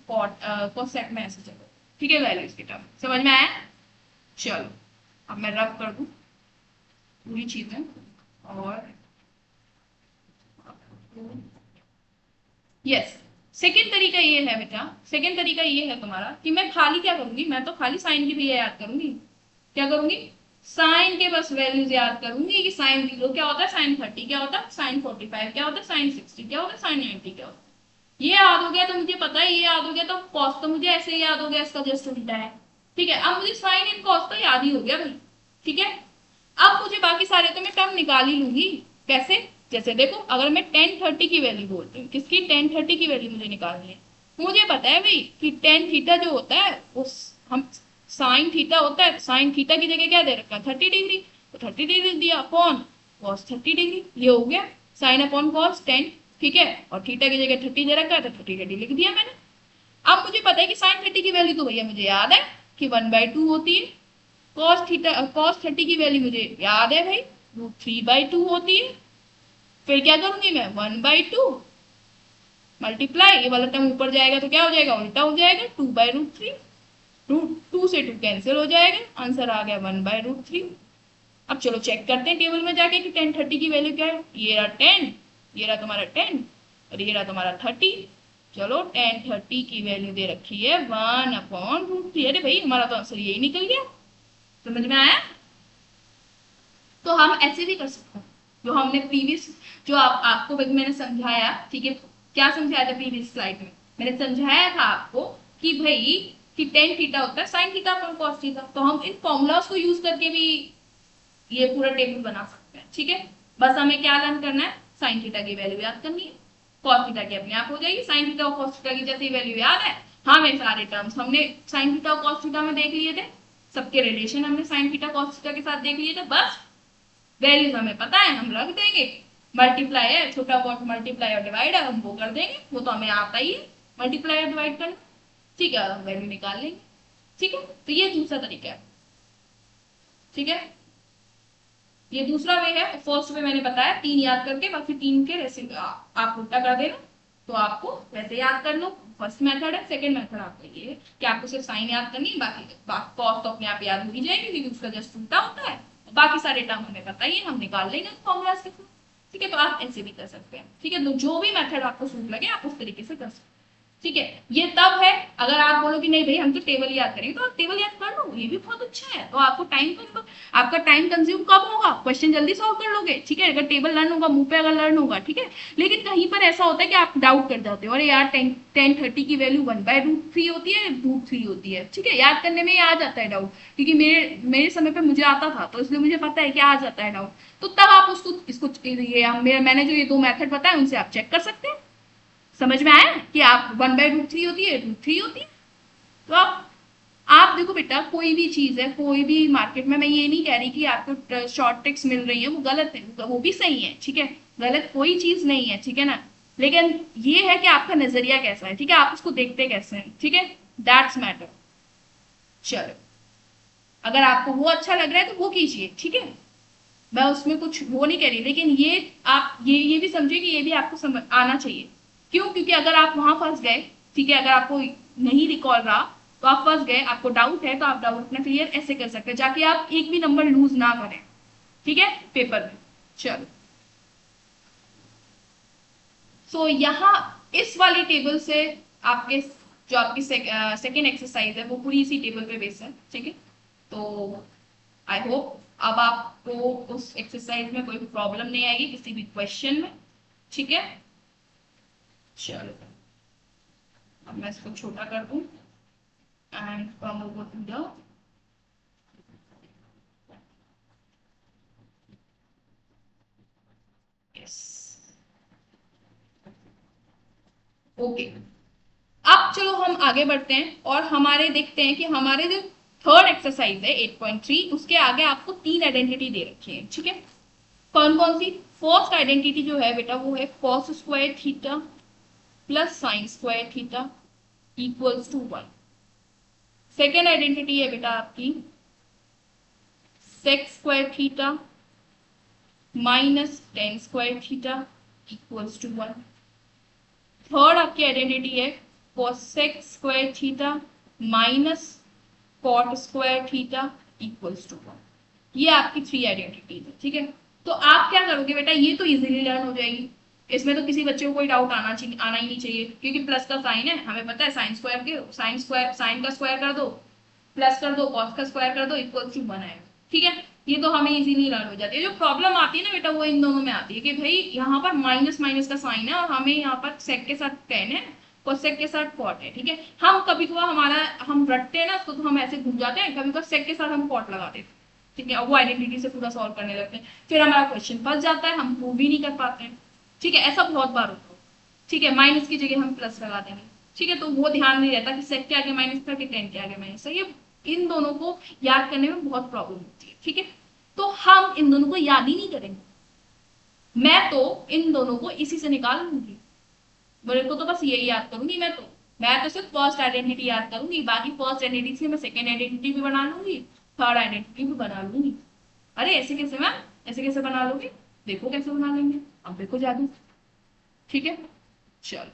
कोसेक में ऐसे चलोगे, ठीक है। वैल्यूज की टर्म समझ में आया। चलो अब मैं रब कर दूं पूरी चीजें, और यस, सेकेंड तरीका ये है बेटा, सेकेंड तरीका ये है तुम्हारा कि मैं खाली क्या करूंगी, मैं तो खाली साइन की भी याद करूंगी, क्या करूंगी, साइन के बस वैल्यूज याद करूंगी कि साइन 0 क्या होता है, साइन 30 क्या होता है, साइन 45 क्या होता है, साइन 60 क्या होता है, साइन 90 क्या होता है। ये याद हो गया तो मुझे पता है, ये याद हो गया तो कॉस तो मुझे ऐसे ही याद हो गया, इसका जस्ट उल्टा है, ठीक है। अब मुझे साइन इन कॉस तो याद ही हो गया भाई, ठीक है। अब मुझे बाकी सारे तो मैं टर्म निकाल ही लूंगी, कैसे, जैसे देखो अगर मैं टेन 30 की वैल्यू बोलती हूँ, किसकी टेन 30 की वैल्यू मुझे निकालनी है, मुझे पता है भाई कि टेन थीटा जो होता है उस हम साइन थीटा होता है, साइन थीटा की जगह क्या दे रखा है 30 डिग्री, तो 30 डिग्री दिया अपॉन कॉस 30 डिग्री, ये हो गया साइन अपॉन कॉस 10, ठीक है। और थीटा की जगह 30 दे रखा है तो 30 लिख दिया मैंने। अब मुझे पता है कि साइन 30 की वैल्यू तो भैया मुझे याद है कि 1/2 होती है, कॉस 30 की वैल्यू मुझे याद है भाई √3/2 होती है। फिर क्या करूंगी मैं 1/2 मल्टीप्लाई, ये वाला टर्म ऊपर जाएगा तो क्या हो जाएगा उल्टा हो जाएगा 2/√3, √2 से 2 कैंसिल हो जाएगा, आंसर आ गया 1/√3। अब चलो चेक करते हैं टेबल में जाके कि टेन 30 की वैल्यू क्या है, ये रहा 10, ये रहा तुम्हारा 10 और ये रहा तुम्हारा 30। चलो टेन 30 की वैल्यू दे रखी है 1/√3, अरे भाई हमारा तो आंसर यही निकल गया, समझ में आया। तो हम ऐसे भी कर सकते हैं, जो हमने प्रीवियस जो आपको मैंने समझाया, ठीक है, क्या समझाया था प्रीवियस स्लाइड में? मैंने समझाया था आपको कि भाई कि टेन थीटा होता है sine theta upon cos theta, तो हम इन फॉर्मूलाज को यूज करके भी ये पूरा टेबल बना सकते हैं। ठीक है, बस हमें क्या लर्न करना है, साइन थीटा की वैल्यू याद करनी है, कॉस थीटा की अपने आप हो जाएगी, साइन थीटा और कॉस थीटा की जैसे वैल्यू याद है, हमें सारे टर्म्स हमने साइन थीटा और कॉस थीटा में देख लिए थे, सबके रिलेशन हमने साइन थीटा कॉस थीटा के साथ देख लिए थे, बस वैल्यूज हमें पता है, हम रख देंगे, मल्टीप्लाई है, छोटा बहुत मल्टीप्लाई और डिवाइड है, हम वो कर देंगे, वो तो हमें आता ही है मल्टीप्लाई और डिवाइड करना। ठीक है, हम वैल्यू निकाल लेंगे। ठीक है, तो ये दूसरा तरीका है। ठीक है, ये दूसरा वे है। फर्स्ट वे मैंने बताया, तीन याद करके बाकी तीन के रेसिपी आप उल्टा कर देना, तो आपको वैसे याद कर लो। फर्स्ट मेथड है। सेकंड मेथड आपका ये है कि आपको सिर्फ साइन याद करनी है, बाकी कॉस तो अपने आप याद हो ही जाएगी क्योंकि उसका जस्ट उल्टा होता है, बाकी सारे टर्म हमें पता ही है, हम निकाल लेंगे फॉर्मूलाज के थ्रू। ठीक है, तो आप ऐसे भी कर सकते हैं। ठीक है, तो जो भी मेथड आपको सूट लगे आप उस तरीके से कर सकते हैं। ठीक है, ये तब है अगर आप बोलो कि नहीं भाई हम तो टेबल याद करेंगे, तो आप टेबल याद कर लो, ये भी बहुत अच्छा है। तो आपको आपका टाइम कंज्यूम कब होगा, क्वेश्चन जल्दी सॉल्व कर लोगे। ठीक है, अगर टेबल लर्न होगा, मुंह पे अगर लर्न होगा। ठीक है, लेकिन कहीं पर ऐसा होता है कि आप डाउट कर जाते हो, अरे यार 10/30 की वैल्यू 1/√3 होती है, √3 होती है। ठीक है, याद करने में ही आ जाता है डाउट, क्योंकि मेरे मेरे समय पे मुझे आता था, तो इसलिए मुझे पता है कि आ जाता है डाउट। तो तब आप उसको इसको ये मैंने जो ये दो मेथड बताया उनसे आप चेक कर सकते हैं। समझ में आया कि आप 1/√3 होती है, √3 होती है। तो आप देखो बेटा, कोई भी चीज है, कोई भी मार्केट में, मैं ये नहीं कह रही कि आपको शॉर्ट ट्रिक्स मिल रही है वो गलत है, वो भी सही है। ठीक है, गलत कोई चीज नहीं है। ठीक है ना, लेकिन ये है कि आपका नजरिया कैसा है। ठीक है, आप उसको देखते कैसे हैं। ठीक है, दैट्स मैटर। चलो, अगर आपको वो अच्छा लग रहा है तो वो कीजिए। ठीक है, मैं उसमें कुछ वो नहीं कह रही, लेकिन ये आप ये भी समझिए कि ये भी आपको समझ आना चाहिए। क्यों? क्योंकि अगर आप वहां फंस गए, ठीक है, अगर आपको नहीं रिकॉल रहा तो आप फंस गए, आपको डाउट है, तो आप डाउट अपना क्लियर ऐसे कर सकते हैं जाके आप एक भी नंबर लूज ना करें। ठीक है, पेपर में। चलो, सो यहाँ इस वाली टेबल से आपके जो आपकी सेकेंड एक्सरसाइज है वो पूरी इसी टेबल पे बेस्ड है। ठीक है, तो आई होप अब आपको उस एक्सरसाइज में कोई प्रॉब्लम नहीं आएगी किसी भी क्वेश्चन में। ठीक है, चलो, अब मैं इसको छोटा कर दूं and come over to the yes. Okay, अब चलो हम आगे बढ़ते हैं और हमारे देखते हैं कि हमारे जो थर्ड एक्सरसाइज है 8.3, उसके आगे आपको तीन आइडेंटिटी दे रखी है। ठीक है, कौन कौन सी? फर्स्ट आइडेंटिटी जो है बेटा वो है cos square theta plus sine square theta equals to 1। Second identity है बेटा आपकी sec square theta minus tan square theta equals to 1। Third आपकी आइडेंटिटी है cosec square theta minus cot square theta equals to 1। ये आपकी three identities है। ठीक है, तो आप क्या करोगे बेटा, ये तो इजीली लर्न हो जाएगी, इसमें तो किसी बच्चे को कोई डाउट आना ही नहीं चाहिए, क्योंकि प्लस का साइन है, हमें पता है साइन स्क्वायर के साइन का स्क्वायर कर दो, प्लस कर दो, कॉस का स्क्वायर कर दो, इक्वल टू 1 आएगा। ठीक है, ये तो हमें इजीली लर्न हो जाती है। जो प्रॉब्लम आती है ना बेटा वो इन दोनों में आती है कि भाई यहाँ पर माइनस माइनस का साइन है और हमें यहाँ पर सेक के साथ टेन है, कोसेक के साथ कॉट है। ठीक है, हम कभी कभार हमारा हम रटते हैं ना उसको, तो हम ऐसे घूम जाते हैं, कभी कभार सेक के साथ हम कॉट लगा देते हैं। ठीक है, और वो आइडेंटिटी से पूरा सॉल्व करने लगते हैं, फिर हमारा क्वेश्चन फंस जाता है, हम प्रूव भी नहीं कर पाते हैं। ठीक है, ऐसा बहुत बार होता है। ठीक है, माइनस की जगह हम प्लस लगा देंगे। ठीक है, तो वो ध्यान नहीं रहता कि सेक के आगे माइनस था कि टेन के आगे माइनस था, ये इन दोनों को याद करने में बहुत प्रॉब्लम होती है। ठीक है, तो हम इन दोनों को याद ही नहीं करेंगे, मैं तो इन दोनों को इसी से निकाल लूंगी, मेरे को तो बस यही याद करूंगी। मैं तो सिर्फ फर्स्ट आइडेंटिटी याद करूंगी, बाकी फर्स्ट आइडेंटिटी से मैं सेकेंड आइडेंटिटी भी बना लूंगी, थर्ड आइडेंटिटी भी बना लूंगी। अरे ऐसे कैसे मैम, ऐसे कैसे बना लोगे? देखो कैसे बना लेंगे, अब देखो जादू। ठीक है, चलो,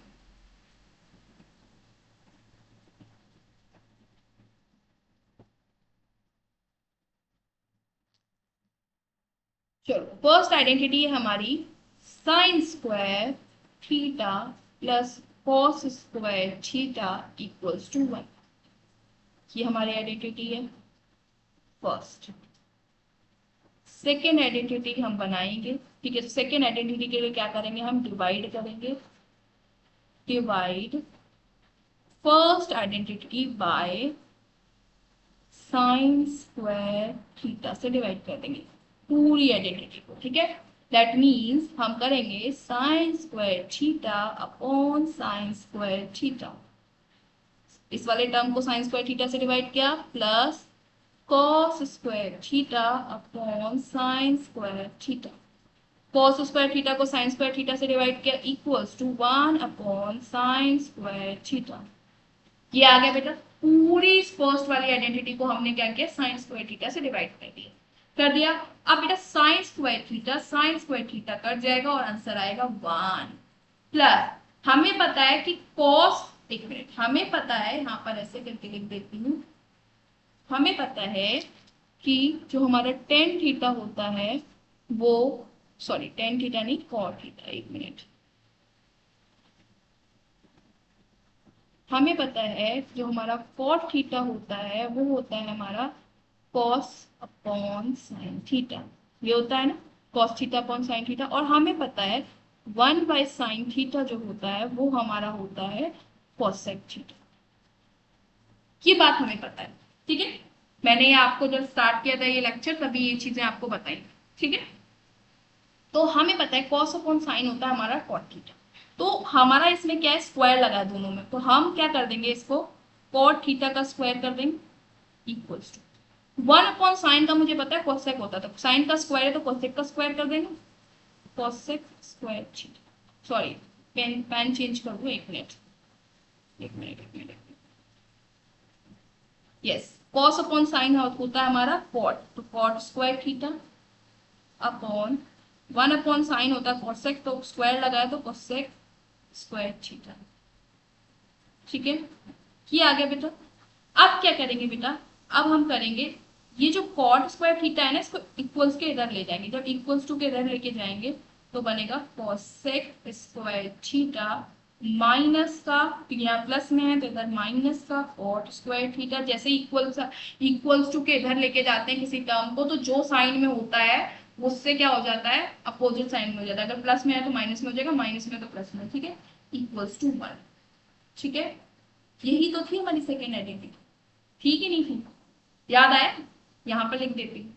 चलो फर्स्ट आइडेंटिटी है हमारी sine square theta plus cos square theta equals to 1। ये हमारी आइडेंटिटी है फर्स्ट। सेकेंड आइडेंटिटी हम बनाएंगे। ठीक है, सेकेंड आइडेंटिटी के लिए क्या करेंगे, हम डिवाइड करेंगे divide first identity by sine square theta से डिवाइड कर देंगे पूरी आइडेंटिटी को, ठीक है। दैट मीन्स हम करेंगे sine square theta upon sine square theta, इस वाले टर्म को साइन स्क्वायर थीटा से डिवाइड किया, plus cos square theta upon sine square theta, cos square theta को साइन स्क्वायर थीटा से डिवाइड किया, equals to 1 upon sine square theta. ये आ गया बेटा, पूरी फर्स्ट वाली आइडेंटिटी को हमने क्या किया, साइन स्क्वायर थीटा से डिवाइड कर दिया। अब बेटा साइन स्क्वायर थीटा कट जाएगा और आंसर आएगा 1 प्लस, हमें पता है कि कॉस, एक मिनट, हमें पता है, यहाँ पर ऐसे करके लिख देती हूँ, हमें पता है कि जो हमारा टेन थीटा होता है वो, सॉरी टेन थीटा नहीं, कॉट थीटा, एक मिनट, हमें पता है जो हमारा कॉट थीटा होता है वो होता है हमारा कॉस अपॉन साइन थीटा, ये होता है ना, cos theta upon sine theta. और हमें पता है 1/साइन थीटा जो होता है वो हमारा होता है कॉसेक थीटा, ये बात हमें पता है, ठीक है। मैंने ये आपको जब स्टार्ट किया था ये लेक्चर तभी ये चीजें आपको बताई, ठीक है। तो हमें पता है कॉस अपॉन साइन होता है हमारा कॉट थीटा, तो हमारा इसमें क्या है, स्क्वायर लगा है दोनों में, तो हम क्या कर देंगे, इसको कॉट थीटा का स्क्वायर कर देंगे, इक्वल्स टू 1 अपॉन साइन का मुझे पता है कोसेक होता है, तो साइन का स्क्वायर है तो कोसेक का स्क्वायर कर देंगे, cosec square theta, sorry pen change कर दो, एक मिनट, एक मिनट, एक minute, yes, cos upon sine होता है हमारा कॉट, तो कॉट स्क्वायर थीटा अपॉन 1/साइन होता है कोसेक, तो स्क्वायर लगाया तो कोसेक स्क्वायर थीटा, ठीक है। ये आ गया बेटा। अब क्या करेंगे बेटा, अब हम करेंगे ये जो कॉट स्क्वायर थीटा है ना, इसको इक्वल्स के इधर ले जाएंगे, जब इक्वल्स टू के इधर लेके जाएंगे तो बनेगा कोसेक स्क्वायर थीटा माइनस का, यहाँ प्लस में है तो इधर माइनस का कॉट स्क्वायर थीटा, जैसे इक्वल्स टू के इधर लेके जाते हैं किसी टर्म को तो जो साइन में होता है उससे क्या हो जाता है, अपोजिट साइन में हो जाता है, अगर प्लस में है तो माइनस में हो जाएगा, माइनस में तो प्लस में, ठीक है, इक्वल्स टू 1, ठीक है। यही तो थी हमारी सेकेंड आइडेंटिटी, ठीक ही नहीं थी, याद आया, यहाँ पर लिख देती हूँ,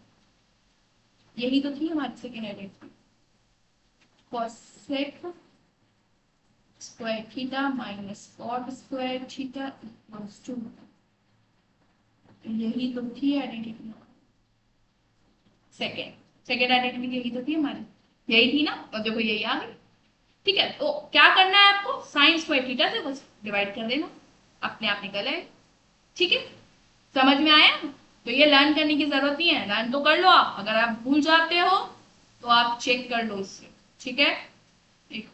यही तो थी हमारी second identity, cosec square theta minus cot square theta equals to, यही तो थी आइडेंटिटी सेकेंड, सेकेंड आइडेंटिटी यही तो थी हमारी, यही थी ना, और देखो यही आ गई, ठीक है। तो क्या करना है आपको, साइन स्क्वायर थीटा से बस डिवाइड कर देना, अपने आप निकल आए, ठीक है। समझ में आया, तो ये लर्न करने की जरूरत नहीं है, लर्न तो कर लो आप, अगर आप भूल जाते हो तो आप चेक कर लो इससे, ठीक है। एक,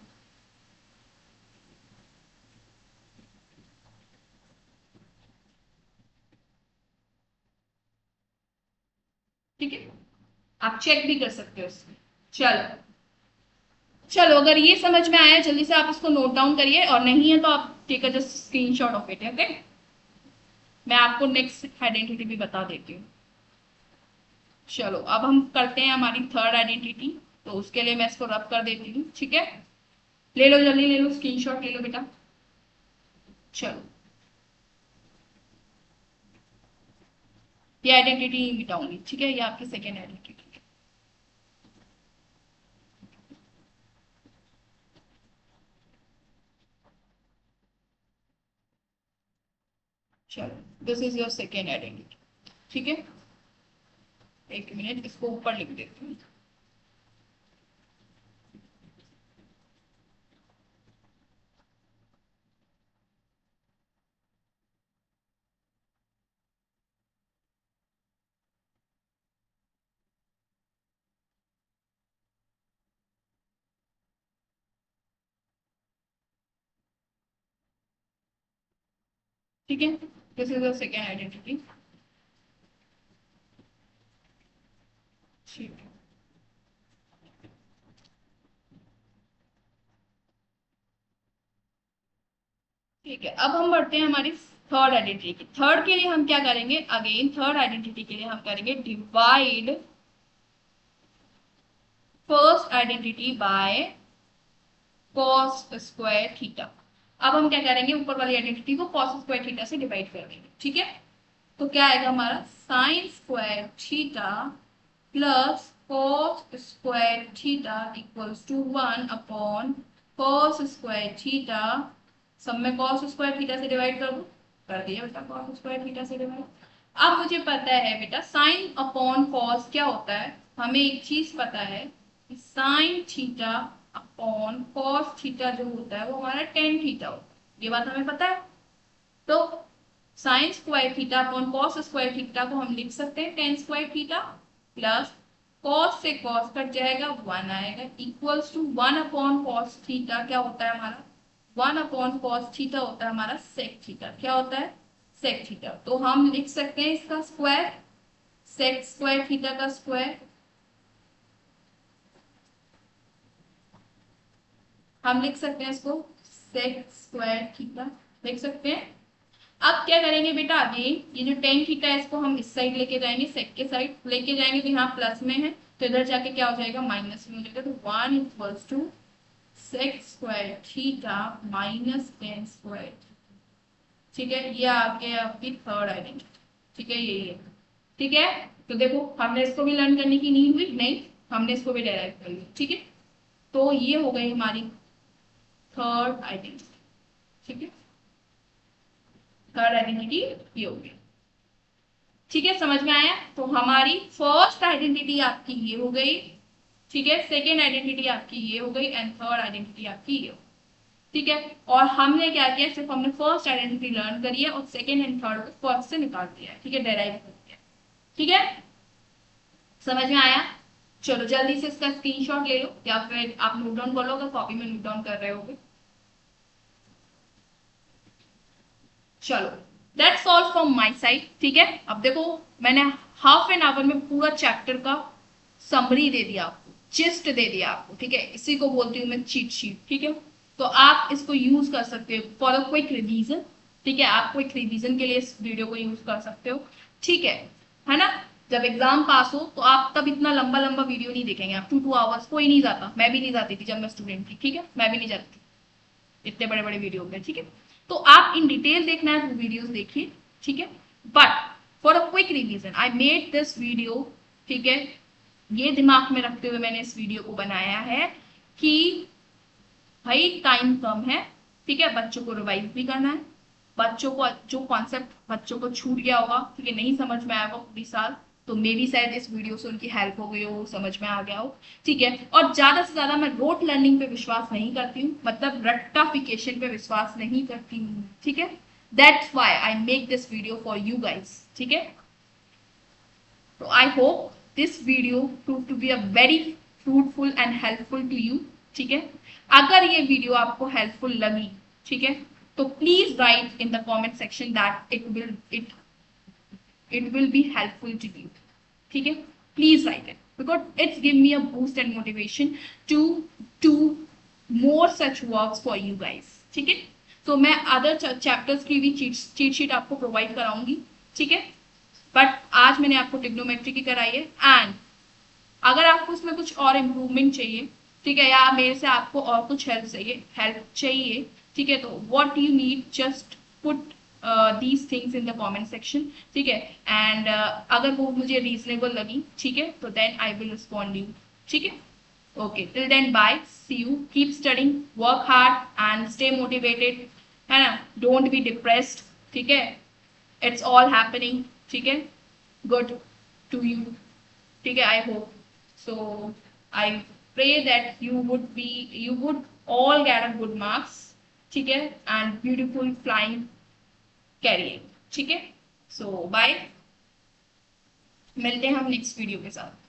ठीक है, आप चेक भी कर सकते हो इसमें। चलो, चलो अगर ये समझ में आया जल्दी से आप इसको नोट डाउन करिए, और नहीं है तो आप take a just screenshot of it, okay. मैं आपको नेक्स्ट आइडेंटिटी भी बता देती हूँ। चलो अब हम करते हैं हमारी थर्ड आइडेंटिटी, तो उसके लिए मैं इसको रब कर देती हूँ, ठीक है। ले लो जल्दी, ले लो स्क्रीनशॉट, ले लो बेटा। चलो ये आइडेंटिटी मिटाऊंगी, ठीक है, ये आपकी सेकेंड आइडेंटिटी। चलो this is your second identity, ठीक है। एक मिनट, इसको ऊपर लिख देती हूँ। ठीक है, this is your second identity, ठीक है। ठीक है, अब हम बढ़ते हैं हमारी थर्ड आइडेंटिटी की। थर्ड के लिए हम क्या करेंगे, अगेन थर्ड आइडेंटिटी के लिए हम करेंगे divide first identity by cos square theta. अब हम क्या करेंगे, ऊपर वाली आइडेंटिटी को cos स्क्वायर थीटा से डिवाइड कर देंगे, ठीक है। तो क्या आएगा हमारा sin square theta plus cos square theta equals to 1 upon cos square theta, सब में cos स्क्वायर थीटा से डिवाइड कर दो, कर दिया बेटा cos स्क्वायर थीटा से डिवाइड। अब मुझे पता है बेटा sin अपॉन cos क्या होता है, हमें एक चीज पता है कि sin theta upon cos theta जो होता है वो हमारा tan थीटा होता है, ये बात हमें पता है। तो sine square theta upon cos square theta को हम लिख सकते हैं tan square theta plus cos से कॉस कट जाएगा 1 आएगा equals to 1 upon cos theta क्या होता है हमारा, 1 अपॉन कॉस थीटा होता है हमारा सेक थीटा, क्या होता है सेक थीटा। तो हम लिख सकते हैं इसका स्क्वायर, सेक स्क्वायर थीटा का स्क्वायर, हम लिख सकते हैं इसको सेक स्क्वायर थीटा लिख सकते हैं। अब क्या करेंगे बेटा, आगे ये जो टेन थीटा है इसको हम इस साइड लेके जाएंगे, सेक के साइड लेके जाएंगे तो यहाँ प्लस में है तो इधर जाके क्या हो जाएगा माइनस में हो जाएगा, तो 1 equals to sec square theta minus tan square, ठीक है। ये आपके आपकी थर्ड आइडेंटिटी, ठीक है, यही है, ठीक है। तो देखो हमने इसको भी लर्न करने की नीड हुई नहीं, हमने इसको भी डेराइव कर लिया, ठीक है। तो ये हो गई हमारी थर्ड आइडेंटिटी, ठीक है, थर्ड आइडेंटिटी ये हो गई, ठीक है, समझ में आया। तो हमारी फर्स्ट आइडेंटिटी आपकी ये हो गई, ठीक है, सेकेंड आइडेंटिटी आपकी ये हो गई एंड थर्ड आइडेंटिटी आपकी ये हो, ठीक है। और हमने क्या किया, सिर्फ हमने फर्स्ट आइडेंटिटी लर्न करी है और सेकेंड एंड थर्ड को फर्स्ट से निकाल दिया है, ठीक है, डेराइव कर दिया, ठीक है, समझ में आया। चलो जल्दी से इसका स्क्रीनशॉट ले लो या फिर आप नोट डाउन कर लो अगर कॉपी में नोट डाउन कर रहे होगे। चलो that's all from my side, ठीक है। अब देखो मैंने हाफ एन आवर में पूरा चैप्टर का समरी दे दिया आपको, जिस्ट दे दिया आपको, ठीक है, इसी को बोलती हूँ मैं चीट शीट, ठीक है। तो आप इसको यूज कर सकते हो फॉर अ क्विक रिवीजन, ठीक है, आप क्विक रिवीजन के लिए इस वीडियो को यूज कर सकते हो, ठीक है ना। जब एग्जाम पास हो तो आप तब इतना लंबा लंबा वीडियो नहीं देखेंगे, आप 2 आवर्स कोई नहीं जाता, मैं भी नहीं जाती थी जब मैं स्टूडेंट थी, ठीक है, मैं भी नहीं जाती थी इतने बड़े बड़े वीडियो में, ठीक है। तो आप इन डिटेल देखना है तो वीडियोस देखिए, ठीक है। But for a quick revision I made this video, ठीक है, ये दिमाग में रखते हुए मैंने इस वीडियो को बनाया है कि भाई टाइम कम है, ठीक है, बच्चों को रिवाइज भी करना है, बच्चों को जो कॉन्सेप्ट बच्चों को छूट गया होगा, ठीक है, नहीं समझ में आया होगा पूरी साल, तो मे भी शायद इस वीडियो से उनकी हेल्प हो गई हो, समझ में आ गया हो, ठीक है। और ज्यादा से ज्यादा मैं रोट लर्निंग पे विश्वास नहीं करती हूँ, मतलब रट्टाफिकेशन पे विश्वास नहीं करती हूँ, ठीक है। That's why I make this video for you guys, ठीक है। तो I hope this video prove to be a very fruitful and helpful to you, ठीक है। अगर ये वीडियो आपको हेल्पफुल लगी, ठीक है, तो please right in the comment section that it will be helpful to you, ठीक है, please write it because it's give me a boost and motivation to do more such works for you guys, ठीक है। तो मैं other chapters की भी cheat sheet आपको provide कराऊंगी, ठीक है, बट आज मैंने आपको ट्रिग्नोमेट्री की कराई है एंड अगर आपको उसमें कुछ और इम्प्रूवमेंट चाहिए, ठीक है, या मेरे से आपको और कुछ हेल्प चाहिए, ठीक है, तो what you need just put these things in the comment section, ठीक है, एंड अगर वो मुझे रीजनेबल लगी, ठीक है, तो then I will respond you, ठीक है। Okay till then bye, see you, keep studying, work hard and stay motivated, है ना, डोंट बी डिप्रेस्ड, ठीक है, इट्स ऑल हैपनिंग, ठीक है, गुड टू यू, ठीक है, I hope so I pray that you would all get a good marks, ठीक है, and beautiful flying career, ठीक है। So bye, मिलते हैं हम नेक्स्ट वीडियो के साथ।